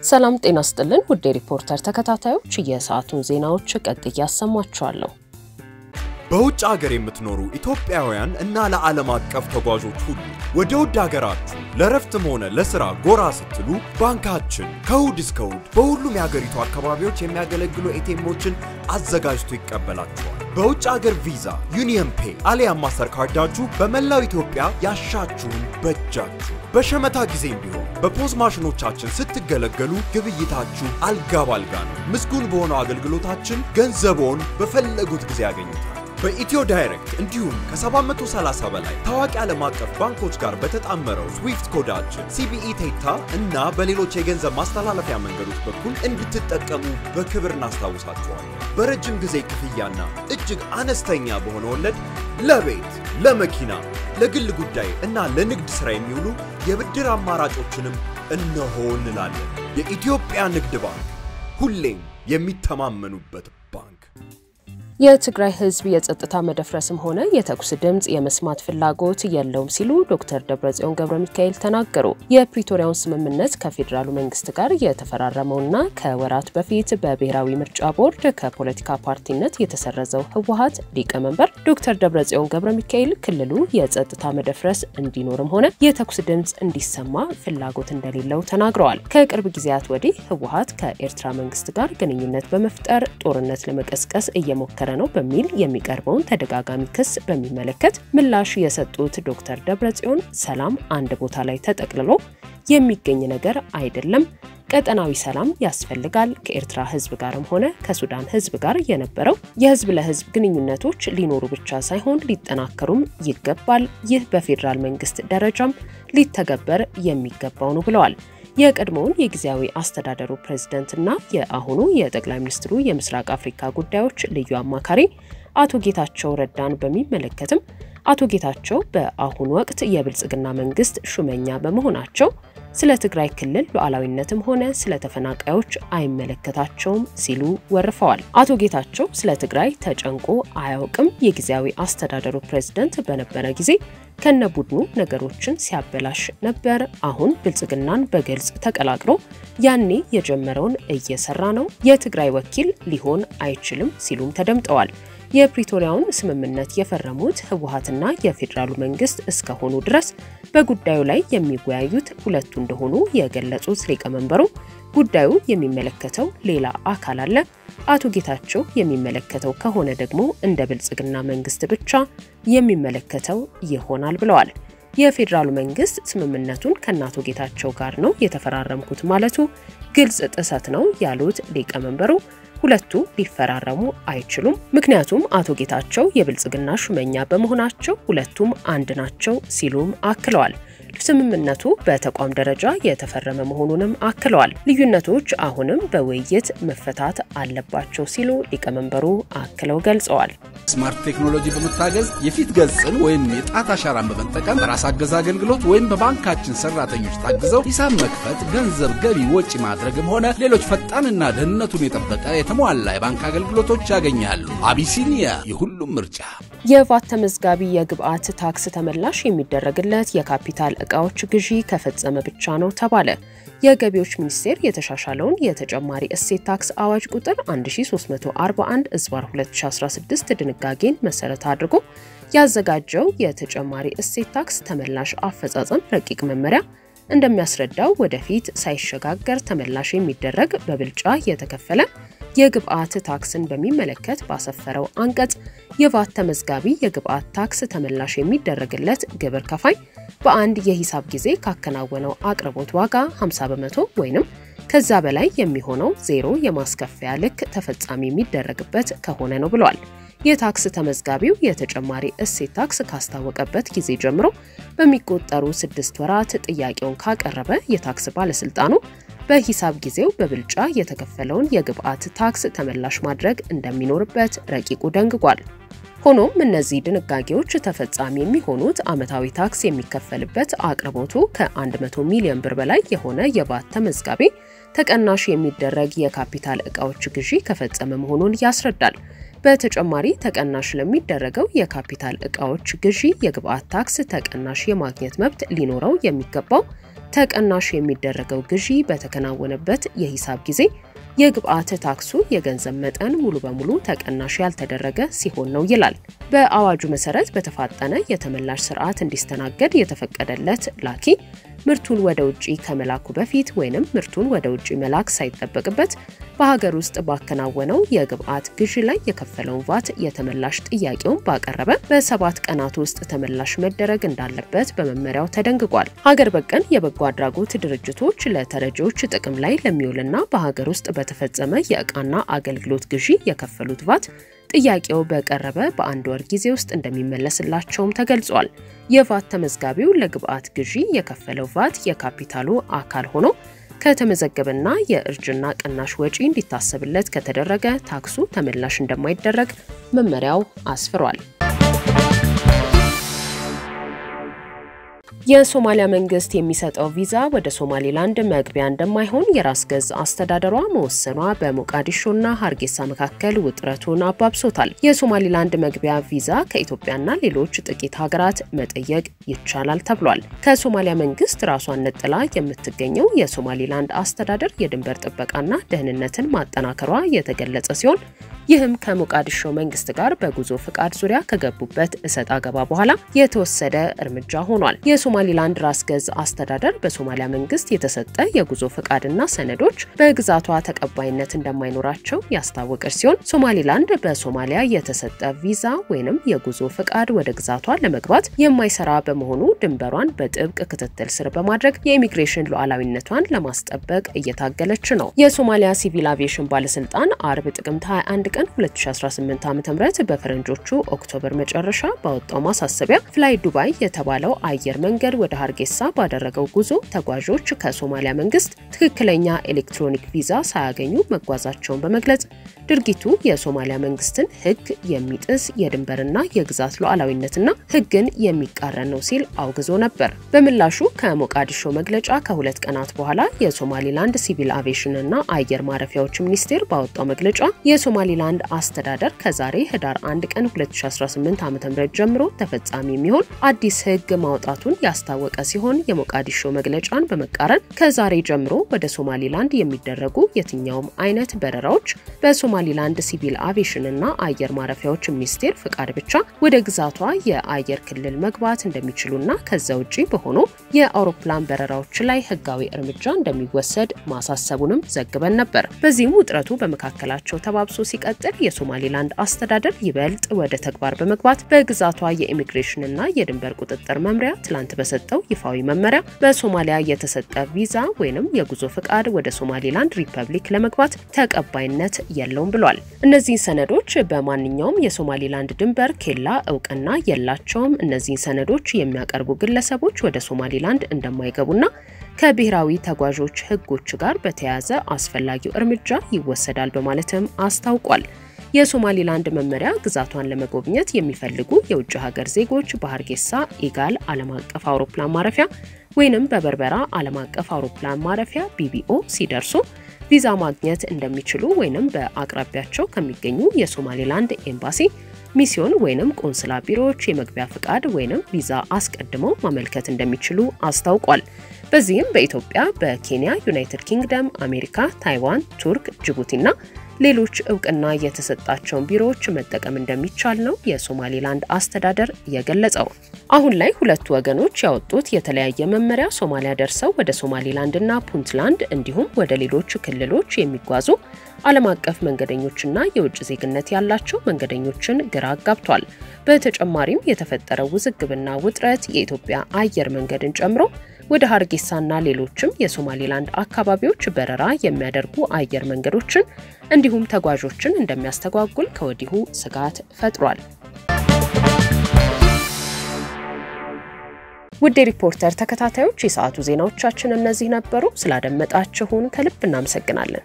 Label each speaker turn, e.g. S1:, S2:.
S1: ሰላም ጤና ይስጥልን ውድ ሪፖርተር ተከታታዮች የሰዓቱን ዜናዎች ቀጥዬ ያሰማችኋለሁ።
S2: በውጭ ሀገር የምትኖሩ ኢትዮጵያውያን እና ለዓለም አቀፍ ተጓዦች ሁሉ ወደ ውድ ሀገራችሁ ለረፍትም ሆነ ለስራ ጎራ ስትሉ ባንካችን ከእሁድ እስከ እሁድ በሁሉም የሀገሪቱ አካባቢዎች የሚያገለግሉ ኤቲኤሞችን አዘጋጅቶ ይቀበላችኋል። በውጭ ሀገር ቪዛ፣ ዩኒየን ፔይ አሊያም ማስተርካርዳችሁ በመላው ኢትዮጵያ ያሻችሁን በእጃችሁ በሸመታ ጊዜም ቢሆን በፖዝ ማሽኖቻችን ስትገለገሉ ግብይታችሁ አልጋ ባልጋ ነው። ምስጉን በሆነው አገልግሎታችን ገንዘቦን በፈለጉት ጊዜ ያገኙታል። በኢትዮ ዳይሬክት እንዲሁም ከ730 በላይ ታዋቂ ዓለም አቀፍ ባንኮች ጋር በተጣመረው ስዊፍት ኮዳችን ሲቢኢ ቴታ እና በሌሎች የገንዘብ ማስተላለፊያ መንገዶች በኩል እንድትጠቀሙ በክብር እናስታውሳችኋለን። በረጅም ጊዜ ክፍያና እጅግ አነስተኛ በሆነ ወለድ ለቤት፣ ለመኪና፣ ለግል ጉዳይ እና ለንግድ ሥራ የሚውሉ የብድር አማራጮችንም እነሆ እንላለን። የኢትዮጵያ ንግድ ባንክ ሁሌም የሚተማመኑበት ባንክ።
S1: የትግራይ ህዝብ የጸጥታ መደፍረስም ሆነ የተኩስ ድምጽ የመስማት ፍላጎት የለውም ሲሉ ዶክተር ደብረጽዮን ገብረሚካኤል ተናገሩ። የፕሪቶሪያውን ስምምነት ከፌደራሉ መንግስት ጋር የተፈራረመውና ከወራት በፊት በብሔራዊ ምርጫ ቦርድ ከፖለቲካ ፓርቲነት የተሰረዘው ህወሓት ሊቀመንበር ዶክተር ደብረጽዮን ገብረሚካኤል ክልሉ የጸጥታ መደፍረስ እንዲኖርም ሆነ የተኩስ ድምጽ እንዲሰማ ፍላጎት እንደሌለው ተናግረዋል። ከቅርብ ጊዜያት ወዲህ ህወሓት ከኤርትራ መንግስት ጋር ግንኙነት በመፍጠር ጦርነት ለመቀስቀስ እየሞከረ ነው በሚል የሚቀርበውን ተደጋጋሚ ክስ በሚመለከት ምላሽ የሰጡት ዶክተር ደብረጽዮን ሰላም አንድ ቦታ ላይ ተጠቅልሎ የሚገኝ ነገር አይደለም፣ ቀጠናዊ ሰላም ያስፈልጋል። ከኤርትራ ህዝብ ጋርም ሆነ ከሱዳን ህዝብ ጋር የነበረው የህዝብ ለህዝብ ግንኙነቶች ሊኖሩ ብቻ ሳይሆን ሊጠናከሩም ይገባል። ይህ በፌደራል መንግስት ደረጃም ሊተገበር የሚገባው ነው ብለዋል። የቀድሞውን የጊዜያዊ አስተዳደሩ ፕሬዝዳንትና የአሁኑ የጠቅላይ ሚኒስትሩ የምስራቅ አፍሪካ ጉዳዮች ልዩ አማካሪ አቶ ጌታቸው ረዳን በሚመለከትም አቶ ጌታቸው በአሁኑ ወቅት የብልጽግና መንግስት ሹመኛ በመሆናቸው ስለ ትግራይ ክልል ሉዓላዊነትም ሆነ ስለ ተፈናቃዮች አይመለከታቸውም ሲሉ ወርፈዋል። አቶ ጌታቸው ስለ ትግራይ ተጨንቆ አያውቅም። የጊዜያዊ አስተዳደሩ ፕሬዝዳንት በነበረ ጊዜ ከነቡድኑ ነገሮችን ሲያበላሽ ነበር። አሁን ብልጽግናን በግልጽ ተቀላቅሎ ያኔ የጀመረውን እየሰራ ነው። የትግራይ ወኪል ሊሆን አይችልም ሲሉም ተደምጠዋል። የፕሪቶሪያውን ስምምነት የፈረሙት ህወሓትና የፌደራሉ መንግስት እስከሆኑ ድረስ በጉዳዩ ላይ የሚወያዩት ሁለቱ እንደሆኑ የገለጹት ሊቀመንበሩ ጉዳዩ የሚመለከተው ሌላ አካል አለ፣ አቶ ጌታቸው የሚመለከተው ከሆነ ደግሞ እንደ ብልጽግና መንግስት ብቻ የሚመለከተው ይሆናል ብለዋል። የፌደራሉ መንግስት ስምምነቱን ከናቶ ጌታቸው ጋር ነው የተፈራረምኩት ማለቱ ግልጽ ጥሰት ነው ያሉት ሊቀመንበሩ ሁለቱ ሊፈራረሙ አይችሉም፣ ምክንያቱም አቶ ጌታቸው የብልጽግና ሹመኛ በመሆናቸው ሁለቱም አንድ ናቸው ሲሉም አክለዋል። ስምምነቱ በተቋም ደረጃ የተፈረመ መሆኑንም አክለዋል። ልዩነቶች አሁንም በውይይት መፈታት አለባቸው ሲሉ ሊቀመንበሩ አክለው ገልጸዋል።
S3: ስማርት ቴክኖሎጂ በመታገዝ የፊት ገጽን ወይም የጣት አሻራን በመጠቀም በራስ አገዝ አገልግሎት ወይም በባንካችን ሰራተኞች ታግዘው ሂሳብ መክፈት፣ ገንዘብ ገቢ ወጪ ማድረግም ሆነ ሌሎች ፈጣንና ደህንነቱን የጠበቀ የተሟላ የባንክ አገልግሎቶች ያገኛሉ። አቢሲኒያ የሁሉም ምርጫ።
S1: የቫት ተመዝጋቢ የግብአት ታክስ ተመላሽ የሚደረግለት የካፒታል እቃዎች ግዢ ከፈጸመ ብቻ ነው ተባለ። የገቢዎች ሚኒስቴር የተሻሻለውን የተጨማሪ እሴት ታክስ አዋጅ ቁጥር 1341/2016 ድንጋጌን መሰረት አድርጎ ያዘጋጀው የተጨማሪ እሴት ታክስ ተመላሽ አፈጻጸም ረቂቅ መመሪያ እንደሚያስረዳው ወደፊት ሳይሸጋገር ተመላሽ የሚደረግ በብልጫ የተከፈለ የግብአት ታክስን በሚመለከት ባሰፈረው አንቀጽ የቫት ተመዝጋቢ የግብአት ታክስ ተመላሽ የሚደረግለት ግብር ከፋይ በአንድ የሂሳብ ጊዜ ካከናወነው አቅርቦት ዋጋ 50% ወይንም ከዛ በላይ የሚሆነው ዜሮ የማስከፈያ ልክ ተፈጻሚ የሚደረግበት ከሆነ ነው ብለዋል። የታክስ ተመዝጋቢው የተጨማሪ እሴት ታክስ ካስታወቀበት ጊዜ ጀምሮ በሚቆጠሩ 6 ወራት ጥያቄውን ካቀረበ የታክስ ባለስልጣኑ በሂሳብ ጊዜው በብልጫ የተከፈለውን የግብአት ታክስ ተመላሽ ማድረግ እንደሚኖርበት ረቂቁ ደንግጓል። ሆኖም እነዚህ ድንጋጌዎች ተፈጻሚ የሚሆኑት አመታዊ ታክስ የሚከፈልበት አቅርቦቱ ከ100 ሚሊዮን ብር በላይ የሆነ የቫት ተመዝጋቢ ተቀናሽ የሚደረግ የካፒታል እቃዎች ግዢ ከፈጸመ መሆኑን ያስረዳል። በተጨማሪ ተቀናሽ ለሚደረገው የካፒታል እቃዎች ግዢ የግብአት ታክስ ተቀናሽ የማግኘት መብት ሊኖረው የሚገባው ተቀናሽ የሚደረገው ግዢ በተከናወነበት የሂሳብ ጊዜ የግብአት ታክሱ የገንዘብ መጠን ሙሉ በሙሉ ተቀናሽ ያልተደረገ ሲሆን ነው ይላል። በአዋጁ መሰረት በተፋጠነ የተመላሽ ስርዓት እንዲስተናገድ የተፈቀደለት ላኪ ምርቱን ወደ ውጪ ከመላኩ በፊት ወይንም ምርቱን ወደ ውጪ መላክ ሳይጠበቅበት በሀገር ውስጥ ባከናወነው የግብአት ግዢ ላይ የከፈለውን ቫት የተመላሽ ጥያቄውን ባቀረበ በ7 ቀናት ውስጥ ተመላሽ መደረግ እንዳለበት በመመሪያው ተደንግጓል። ሀገር በቀል የበጎ አድራጎት ድርጅቶች ለተረጂዎች ጥቅም ላይ ለሚውልና በሀገር ውስጥ በተፈጸመ የዕቃና አገልግሎት ግዢ የከፈሉት ቫት ጥያቄው በቀረበ በአንድ ወር ጊዜ ውስጥ እንደሚመለስላቸውም ተገልጿል። የቫት ተመዝጋቢው ለግብአት ግዢ የከፈለው ቫት የካፒታሉ አካል ሆኖ ከተመዘገበና የእርጅና ቅናሽ ወጪ እንዲታሰብለት ከተደረገ ታክሱ ተመላሽ እንደማይደረግ መመሪያው አስፍሯል። የሶማሊያ መንግስት የሚሰጠው ቪዛ ወደ ሶማሊላንድ መግቢያ እንደማይሆን የራስ ገዝ አስተዳደሯ መወሰኗ በሞቃዲሾና ሀርጌሳ መካከል ውጥረቱን አባብሶታል። የሶማሊላንድ መግቢያ ቪዛ ከኢትዮጵያና ሌሎች ጥቂት ሀገራት መጠየቅ ይቻላል ተብሏል። ከሶማሊያ መንግስት ራሷን ነጥላ የምትገኘው የሶማሊላንድ አስተዳደር የድንበር ጥበቃና ደህንነትን ማጠናከሯ የተገለጸ ሲሆን ይህም ከሞቃዲሾ መንግስት ጋር በጉዞ ፍቃድ ዙሪያ ከገቡበት እሰጥ አገባ በኋላ የተወሰደ እርምጃ ሆኗል። የሶማሊላንድ ራስ ገዝ አስተዳደር በሶማሊያ መንግስት የተሰጠ የጉዞ ፍቃድና ሰነዶች በግዛቷ ተቀባይነት እንደማይኖራቸው ያስታወቀች ሲሆን ሶማሊላንድ በሶማሊያ የተሰጠ ቪዛ ወይንም የጉዞ ፍቃድ ወደ ግዛቷ ለመግባት የማይሰራ በመሆኑ ድንበሯን በጥብቅ ክትትል ስር በማድረግ የኢሚግሬሽን ሉዓላዊነቷን ለማስጠበቅ እየታገለች ነው። የሶማሊያ ሲቪል አቪዬሽን ባለስልጣን አርብ ጥቅምት 21 ቀን 2018 ዓ.ም በፈረንጆቹ ኦክቶበር መጨረሻ ባወጣው ማሳሰቢያ ፍላይ ዱባይ የተባለው አየር መንገድ ወደ ሀርጌሳ ባደረገው ጉዞ ተጓዦች ከሶማሊያ መንግስት ትክክለኛ ኤሌክትሮኒክ ቪዛ ሳያገኙ መጓዛቸውን በመግለጽ ድርጊቱ የሶማሊያ መንግስትን ህግ የሚጥስ የድንበርና የግዛት ሉዓላዊነትና ህግን የሚቃረን ነው ሲል አውግዞ ነበር። በምላሹ ከሞቃዲሾ መግለጫ ከ2 ቀናት በኋላ የሶማሊላንድ ሲቪል አቪዬሽንና አየር ማረፊያዎች ሚኒስቴር ባወጣው መግለጫ የሶማሊላንድ አስተዳደር ከዛሬ ህዳር 1 ቀን 2018 ዓ.ም ጀምሮ ተፈጻሚ የሚሆን አዲስ ህግ ማውጣቱን ያስታወቀ ሲሆን የሞቃዲሾ መግለጫን በመቃረን ከዛሬ ጀምሮ ወደ ሶማሊላንድ የሚደረጉ የትኛውም አይነት በረራዎች በሶማሊላንድ ሲቪል አቪዬሽንና አየር ማረፊያዎች ሚኒስቴር ፍቃድ ብቻ ወደ ግዛቷ የአየር ክልል መግባት እንደሚችሉና ከዛ ውጪ በሆኑ የአውሮፕላን በረራዎች ላይ ህጋዊ እርምጃ እንደሚወሰድ ማሳሰቡንም ዘግበን ነበር። በዚህም ውጥረቱ በመካከላቸው ተባብሶ ሲቀጥል የሶማሊላንድ አስተዳደር ይበልጥ ወደ ተግባር በመግባት በግዛቷ የኢሚግሬሽንና የድንበር ቁጥጥር መምሪያ ትላንት በሰጠው ይፋዊ መመሪያ በሶማሊያ የተሰጠ ቪዛ ወይንም የጉዞ ፍቃድ ወደ ሶማሊላንድ ሪፐብሊክ ለመግባት ተቀባይነት የለውም ብሏል። እነዚህ ሰነዶች በማንኛውም የሶማሊላንድ ድንበር ኬላ እውቅና የላቸውም። እነዚህ ሰነዶች የሚያቀርቡ ግለሰቦች ወደ ሶማሊላንድ እንደማይገቡና ከብሔራዊ ተጓዦች ህጎች ጋር በተያያዘ አስፈላጊው እርምጃ ይወሰዳል በማለትም አስታውቋል። የሶማሊላንድ መመሪያ ግዛቷን ለመጎብኘት የሚፈልጉ የውጭ ሀገር ዜጎች በሀርጌሳ ኢጋል ዓለም አቀፍ አውሮፕላን ማረፊያ ወይንም በበርበራ ዓለም አቀፍ አውሮፕላን ማረፊያ BBO ሲደርሱ ቪዛ ማግኘት እንደሚችሉ ወይንም በአቅራቢያቸው ከሚገኙ የሶማሊላንድ ኤምባሲ ሚስዮን ወይንም ቆንስላ ቢሮዎች የመግቢያ ፍቃድ ወይንም ቪዛ አስቀድመው ማመልከት እንደሚችሉ አስታውቋል። በዚህም በኢትዮጵያ፣ በኬንያ፣ ዩናይትድ ኪንግደም፣ አሜሪካ፣ ታይዋን፣ ቱርክ፣ ጅቡቲና ሌሎች እውቅና የተሰጣቸውን ቢሮዎች መጠቀም እንደሚቻል ነው የሶማሊላንድ አስተዳደር የገለጸው። አሁን ላይ ሁለቱ ወገኖች ያወጡት የተለያየ መመሪያ ሶማሊያ ደርሰው ወደ ሶማሊላንድና ፑንትላንድ እንዲሁም ወደ ሌሎች ክልሎች የሚጓዙ ዓለም አቀፍ መንገደኞችና የውጭ ዜግነት ያላቸው መንገደኞችን ግራ አጋብቷል። በተጨማሪም የተፈጠረው ውዝግብና ውጥረት የኢትዮጵያ አየር መንገድን ጨምሮ ወደ ሀርጌሳና ሌሎችም የሶማሊላንድ አካባቢዎች በረራ የሚያደርጉ አየር መንገዶችን እንዲሁም ተጓዦችን እንደሚያስተጓጉል ከወዲሁ ስጋት ፈጥሯል። ውድ ሪፖርተር ተከታታዮች የሰዓቱ ዜናዎቻችን እነዚህ ነበሩ። ስላደመጣችሁን ከልብ እናመሰግናለን።